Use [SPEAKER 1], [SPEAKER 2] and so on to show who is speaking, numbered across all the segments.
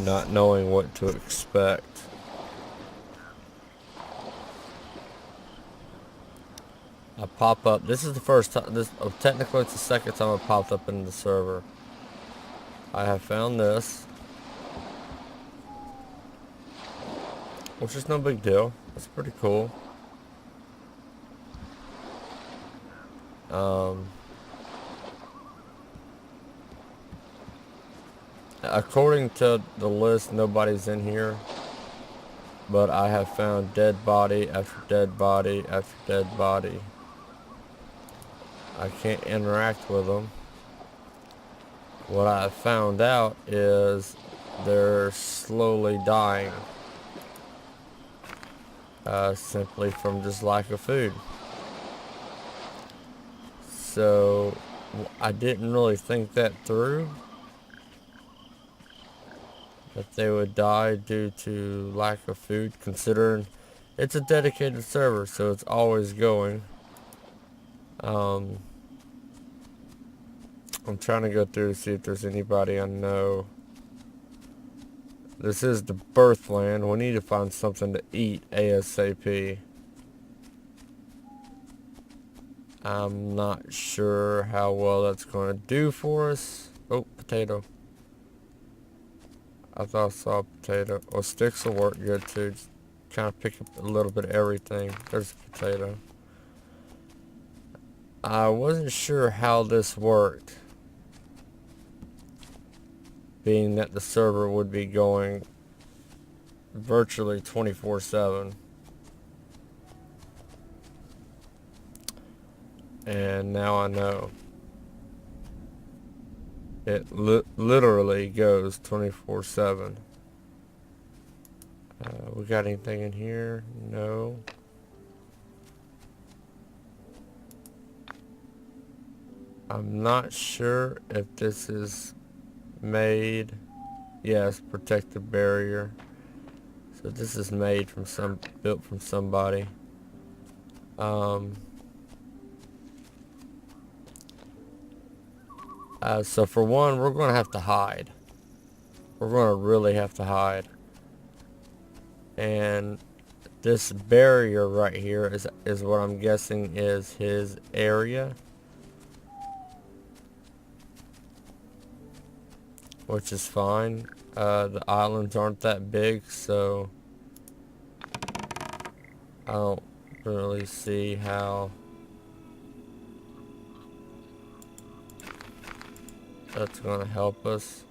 [SPEAKER 1] not knowing what to expect. I pop up. This is the first time. Technically it's the second time I popped up in the server. I have found this, which is no big deal. It's pretty cool. According to the list, nobody's in here, but I have found dead body after dead body after dead body. I can't interact with them. What I found out is they're slowly dying, simply from just lack of food. So I didn't really think that through, that they would die due to lack of food, considering it's a dedicated server, so it's always going. I'm trying to go through to see if there's anybody I know. This is the birthland. We need to find something to eat ASAP. I'm not sure how well that's going to do for us. Oh, potato. I thought I saw a potato. Well, sticks will work good too. Just kind of pick up a little bit of everything. There's a potato. I wasn't sure how this worked, being that the server would be going virtually 24/7. And now I know. It literally goes 24/7. We got anything in here? No. I'm not sure if this is made. Yes, protective barrier. So this is made from built from somebody. So for one, we're going to have to hide. We're going to really have to hide. And this barrier right here is what I'm guessing is his area, which is fine. The islands aren't that big, so I don't really see how that's gonna help us.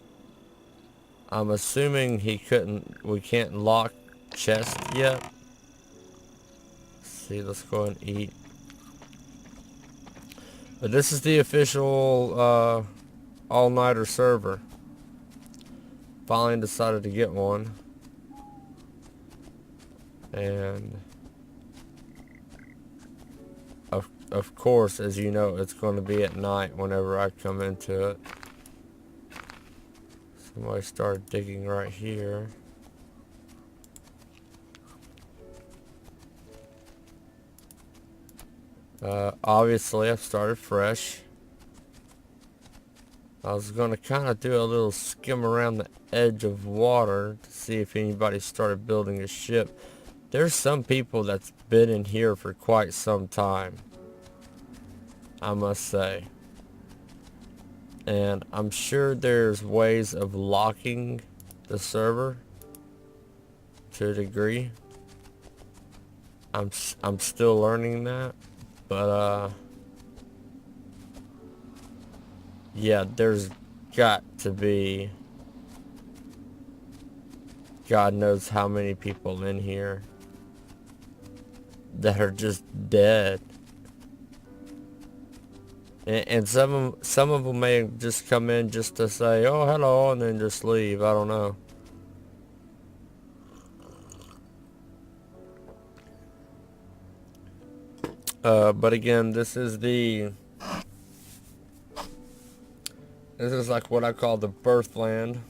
[SPEAKER 1] I'm assuming we can't lock chest yet. Let's see, let's go and eat. But this is the official all-nighter server. Finally decided to get one. And of course, as you know, it's going to be at night whenever I come into it. Somebody started digging right here. Obviously, I've started fresh. I was going to kind of do a little skim around the edge of water to see if anybody started building a ship. There's some people that's been in here for quite some time, I must say. And I'm sure there's ways of locking the server to a degree. I'm still learning that, but yeah, there's got to be God knows how many people in here that are just dead. And some of them may just come in just to say, oh, hello, and then just leave. I don't know. But again, this is like what I call the birthland.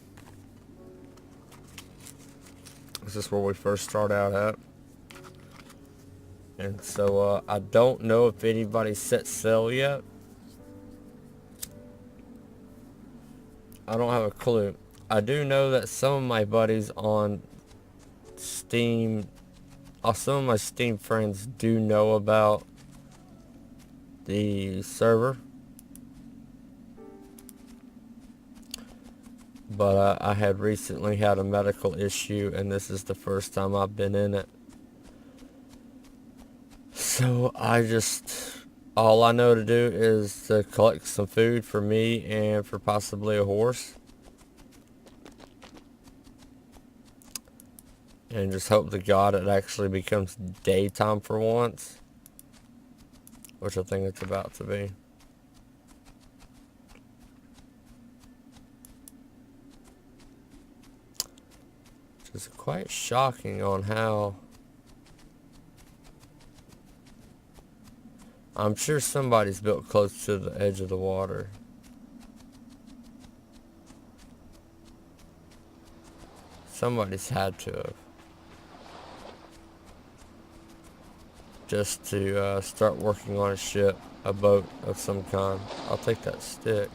[SPEAKER 1] This is where we first start out at. And so I don't know if anybody set sail yet. I don't have a clue. I do know that some of my buddies on Steam, some of my Steam friends do know about the server. But I had recently had a medical issue, and this is the first time I've been in it. So all I know to do is to collect some food for me and for possibly a horse. And just hope to God it actually becomes daytime for once. Which I think it's about to be. Which is quite shocking on how... I'm sure somebody's built close to the edge of the water. Somebody's had to have. Just to start working on a ship, a boat of some kind. I'll take that stick.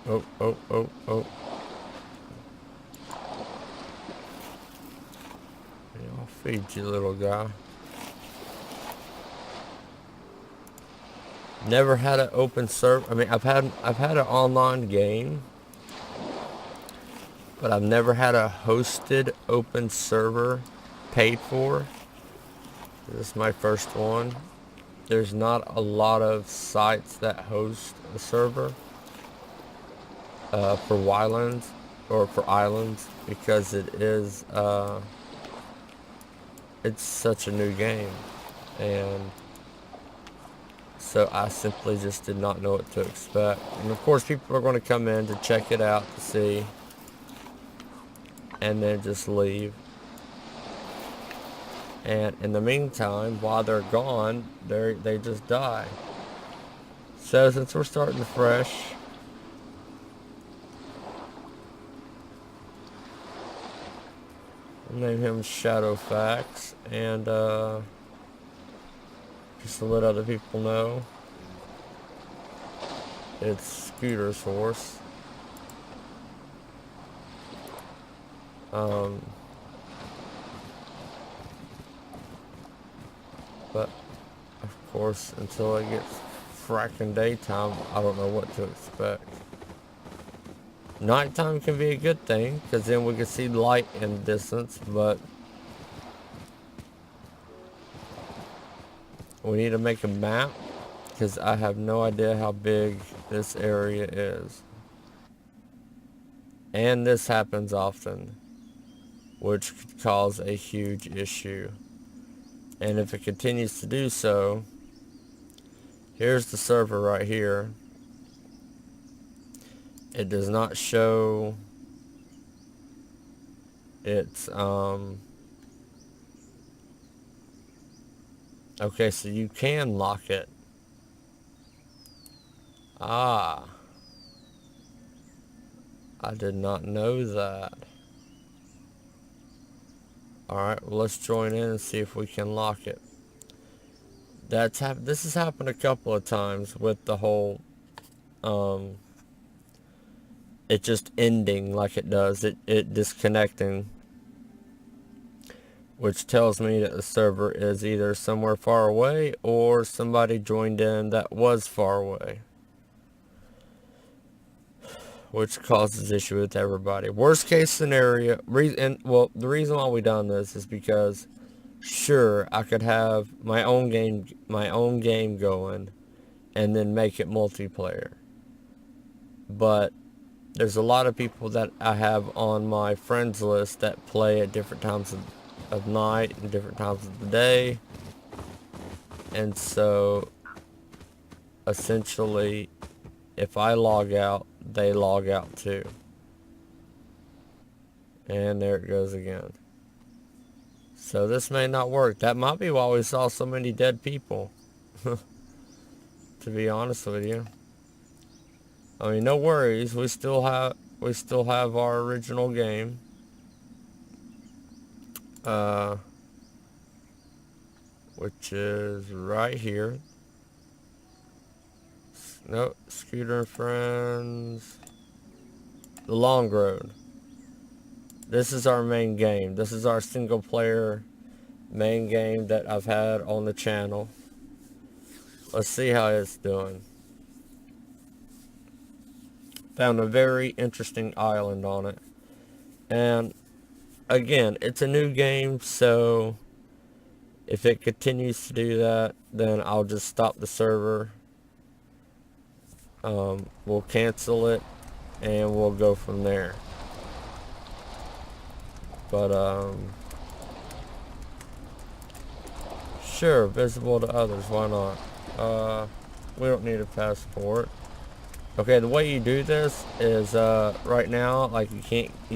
[SPEAKER 1] Oh, oh, oh, oh. Yeah, I'll feed you, little guy. Never had an open server. I mean, I've had an online game, but I've never had a hosted open server paid for. This is my first one. There's not a lot of sites that host a server for Wylands or for islands because it's such a new game, and so I simply just did not know what to expect. And of course people are going to come in to check it out to see, and then just leave. And in the meantime, while they're gone, they just die. So since we're starting fresh, I'll name him Shadowfax, and just to let other people know, it's Scooter's horse. But of course, until it gets fracking daytime, I don't know what to expect. Nighttime can be a good thing, because then we can see light in the distance, but we need to make a map, because I have no idea how big this area is. And this happens often, which could cause a huge issue. And if it continues to do so, here's the server right here. It does not show its, okay, so you can lock it. Ah. I did not know that. Alright, well, let's join in and see if we can lock it. This has happened a couple of times with the whole, it just ending like it does, it disconnecting, which tells me that the server is either somewhere far away or somebody joined in that was far away, which causes issue with everybody. Worst case scenario, well, the reason why we done this is because, sure, I could have my own game going, and then make it multiplayer. But there's a lot of people that I have on my friends list that play at different times of night and different times of the day, and so essentially, if I log out, they log out too. And there it goes again. So this may not work. That might be why we saw so many dead people. To be honest with you. I mean, no worries. We still have our original game. which is right here. Nope, Scooter and Friends. The Long Road. This is our main game. This is our single player main game that I've had on the channel. Let's see how it's doing. Found a very interesting island on it. And again, it's a new game, so if it continues to do that, then I'll just stop the server. We'll cancel it and we'll go from there. But sure, visible to others, why not? We don't need a passport. Okay, the way you do this is right now, like you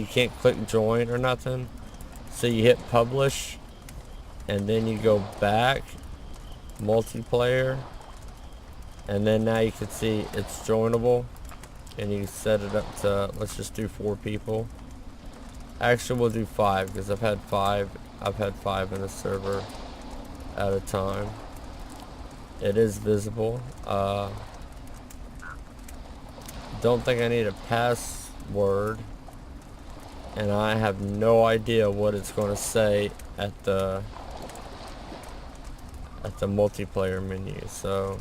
[SPEAKER 1] can't click join or nothing. So you hit publish and then you go back, multiplayer, and then now you can see it's joinable, and you set it up to, let's just do 4 people. Actually, we'll do 5 because I've had 5 in a server at a time. It is visible. Don't think I need a password, and I have no idea what it's going to say at the multiplayer menu, so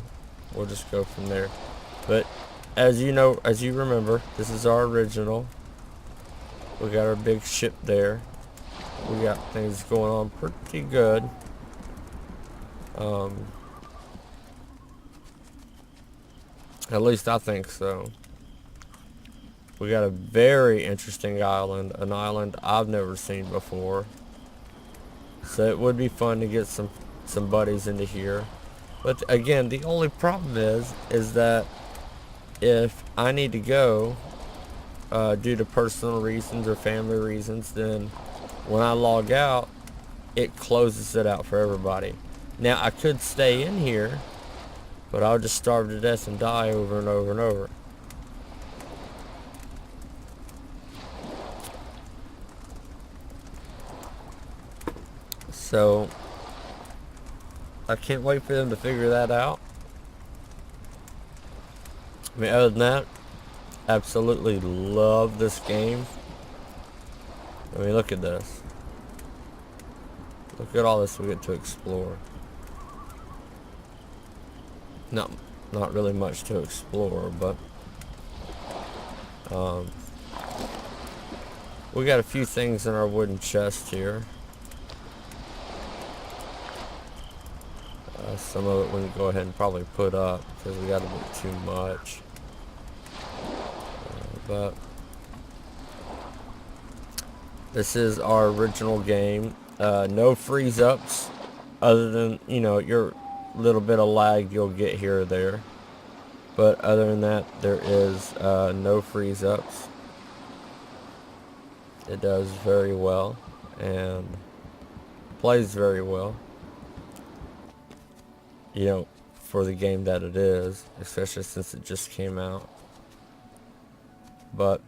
[SPEAKER 1] we'll just go from there. But as you know, as you remember, this is our original. We got our big ship there. We got things going on pretty good. At least I think so. We got a very interesting island, an island I've never seen before. So it would be fun to get some buddies into here. But again, the only problem is that if I need to go due to personal reasons or family reasons, then when I log out, it closes it out for everybody. Now I could stay in here, but I'll just starve to death and die over and over and over. So I can't wait for them to figure that out. I mean, other than that, absolutely love this game. I mean, look at this. Look at all this we get to explore. Not really much to explore, but we got a few things in our wooden chest here. Some of it we can go ahead and probably put up because we got a bit too much. But this is our original game. No freeze ups other than, you know, your little bit of lag you'll get here or there. But other than that, there is no freeze ups. It does very well and plays very well. You know, for the game that it is, especially since it just came out. But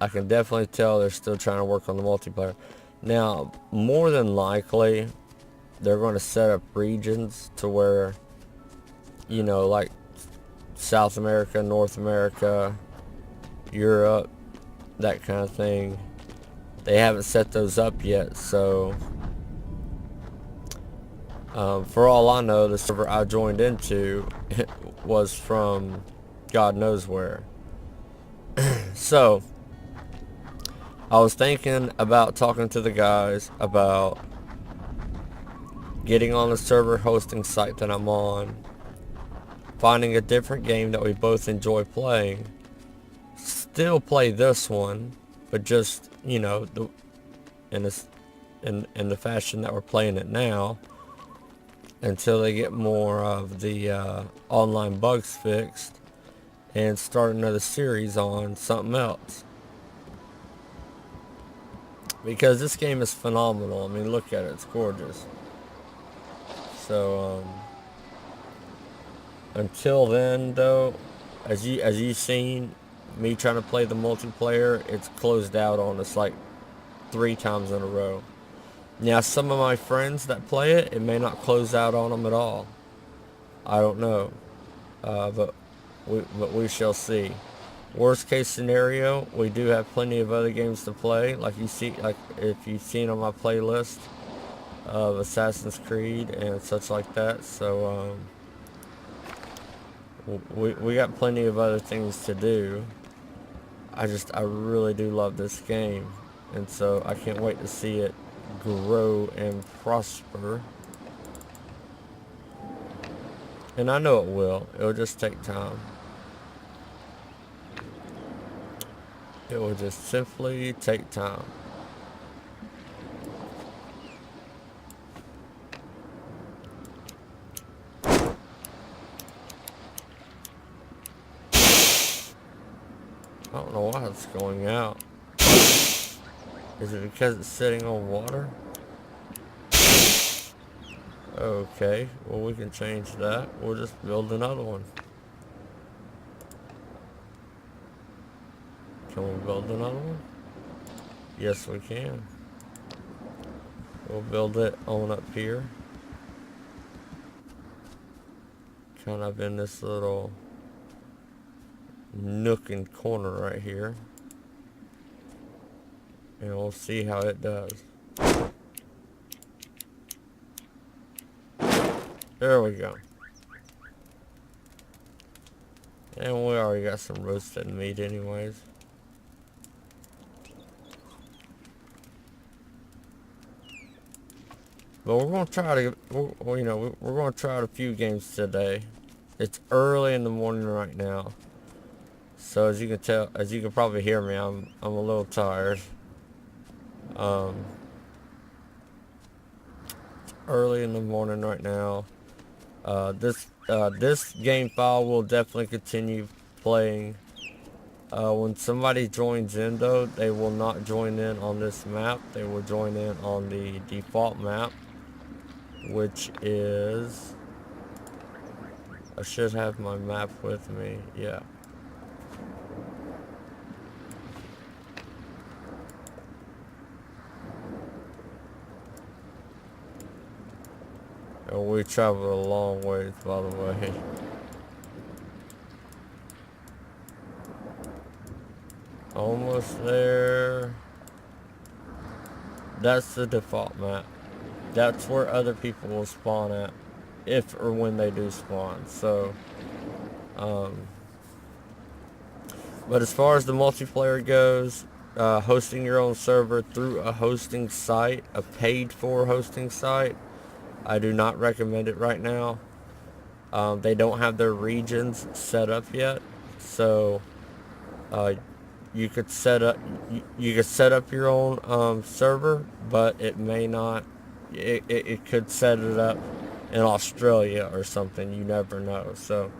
[SPEAKER 1] I can definitely tell they're still trying to work on the multiplayer. Now, more than likely, they're going to set up regions to where, you know, like South America, North America, Europe, that kind of thing. They haven't set those up yet, so for all I know, the server I joined into was from God knows where. So I was thinking about talking to the guys about getting on the server hosting site that I'm on, finding a different game that we both enjoy playing, still play this one, but just, you know, in the fashion that we're playing it now, until they get more of the online bugs fixed, and start another series on something else. Because this game is phenomenal. I mean, look at it, it's gorgeous. So until then, though, as you've seen me trying to play the multiplayer, it's closed out on us like 3 times in a row. Now, some of my friends that play it, it may not close out on them at all. I don't know, but we shall see. Worst case scenario, we do have plenty of other games to play. Like you see, like if you've seen on my playlist of Assassin's Creed and such like that. So we got plenty of other things to do. I really do love this game, and so I can't wait to see it grow and prosper. And I know it will. It'll just take time. It will just simply take time. I don't know why it's going out. Is it because it's sitting on water? Okay, well we can change that. We'll just build another one. Can we build another one? Yes, we can. We'll build it on up here. Kind of in this little nook and corner right here. And we'll see how it does. There we go. And we already got some roasted meat anyways. But we're gonna try to, we're gonna try out a few games today. It's early in the morning right now, so as you can tell, as you can probably hear me, I'm a little tired. It's early in the morning right now. This game file will definitely continue playing. When somebody joins in though, they will not join in on this map. They will join in on the default map, which is, I should have my map with me, yeah. And we traveled a long ways, by the way. Almost there. That's the default map. That's where other people will spawn at, if or when they do spawn. So, but as far as the multiplayer goes, hosting your own server through a hosting site, a paid for hosting site, I do not recommend it right now. They don't have their regions set up yet, so you could set up your own server, but it may not. It could set it up in Australia or something. You never know. So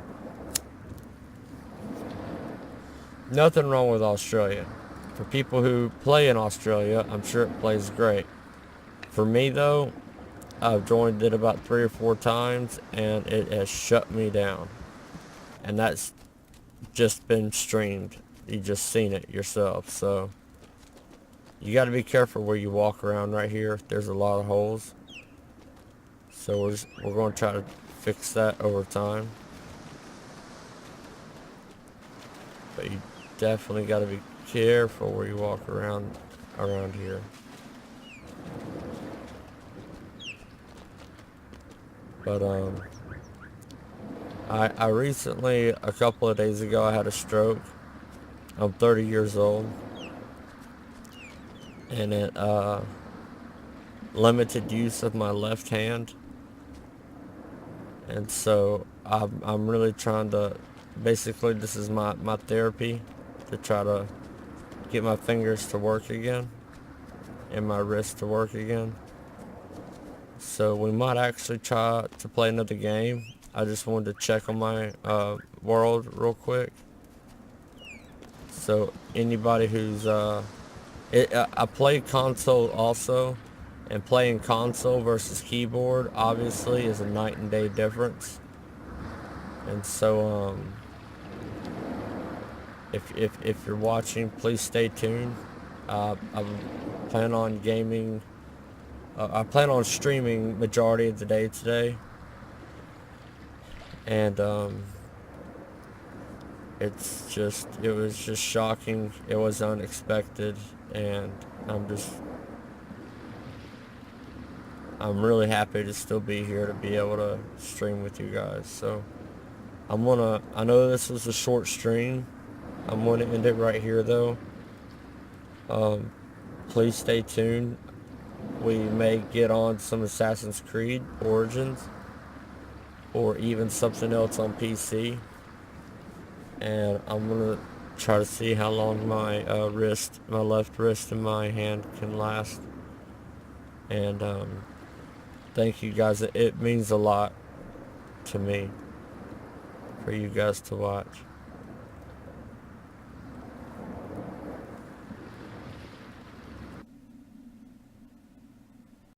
[SPEAKER 1] nothing wrong with Australia. For people who play in Australia, I'm sure it plays great. For me though, I've joined it about 3 or 4 times and it has shut me down. And that's just been streamed. You just seen it yourself. So you got to be careful where you walk around right here. There's a lot of holes. So we're going to try to fix that over time. But you definitely got to be careful where you walk around here. But I recently, a couple of days ago, I had a stroke. I'm 30 years old. And it limited use of my left hand. And so I'm really trying to, basically this is my therapy, to try to get my fingers to work again and my wrist to work again. So we might actually try to play another game. I just wanted to check on my world real quick. So anybody who's I play console also, and playing console versus keyboard obviously is a night and day difference. And so if you're watching, please stay tuned. I plan on gaming I plan on streaming majority of the day today, and it was just shocking. It was unexpected, and I'm really happy to still be here to be able to stream with you guys. So I know this was a short stream. I'm gonna end it right here though. Please stay tuned. We may get on some Assassin's Creed Origins, or even something else on PC. And I'm gonna try to see how long my my left wrist and my hand can last. And thank you guys. It means a lot to me for you guys to watch.